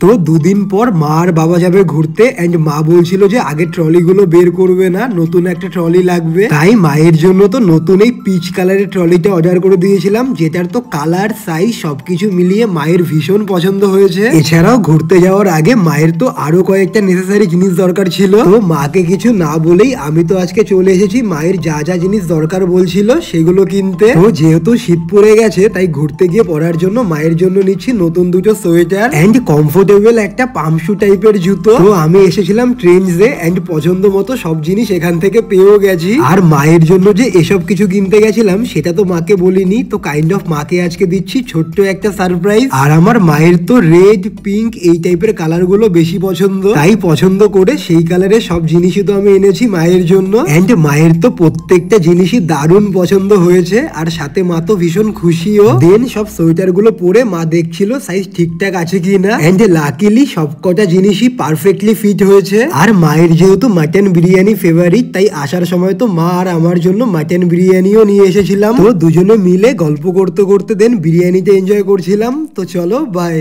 তো দুদিন পর মা আর বাবা যাবে ঘুরতে এন্ড মা বলছিল যে আগে ট্রলিগুলো বের করবে না, নতুন একটা ট্রলি লাগবে। তাই মায়ের জন্য তো নতুন এই পিচ কালারের ট্রলিটা অর্ডার করে দিয়েছিলাম, যেটার তো কালার সাইজ সবকিছু মিলিয়ে মায়ের ভীষণ পছন্দ হয়েছে। এছাড়াও ঘুরতে যাওয়ার আগে মায়ের তো আরো কয়েকটা নেসেসারি জিনিস দরকার ছিল, তো মাকে কিছু না বলেই আমি তো আজকে চলে এসেছি মায়ের যা যা জিনিস দরকার বলছিল সেগুলো কিনতে। তো যেহেতু শীত পড়ে গেছে তাই ঘুরতে গিয়ে পরার জন্য মায়ের জন্য নিচ্ছি নতুন দুটো সোয়েটার এন্ড কমফোর্টেবল একটা পামশু টাইপের জুতো। তো আমি এসেছিলাম ট্রেন্ডসে এন্ড পছন্দ মতো সব জিনিস এখান থেকে পেয়েও গেছি। আর মায়ের জন্য যে এসব কিছু কিনতে গেছিলাম সেটা তো মাকে বলিনি, তো কাইন্ড অফ মাকে আজকে দিচ্ছি ছোট্ট একটা সারপ্রাইজ। আর আমার মায়ের তো রেড, পিঙ্ক এই টাইপের কালার গুলো বেশি পছন্দ, তাই পছন্দ করে সেই কালারের সব জিনিসই তো আমি এনেছি মায়ের জন্য। এন্ড মায়ের তো প্রত্যেকটা জিনিসই দারুণ পছন্দ হয়েছে, আর সাথে মা তো ভীষণ খুশিও। দেন সব সোয়েটার গুলো পরে মা দেখছিল সাইজ ঠিকঠাক আছে কিনা, এন্ড লাকিলি সবকটা জিনিসই পারফেক্টলি ফিট হয়েছে। আর মায়ের যেহেতু মাটন বিরিয়ানি ফেভারিট, তাই আসার সময় তো মা আর আমার জন্য মাটন বিরিয়ানিও নিয়ে এসেছিলাম। তো দুজনে মিলে গল্প করতে করতে দেন বিরিয়ানিতে এনজয় করছিলাম। তো চলো বাই।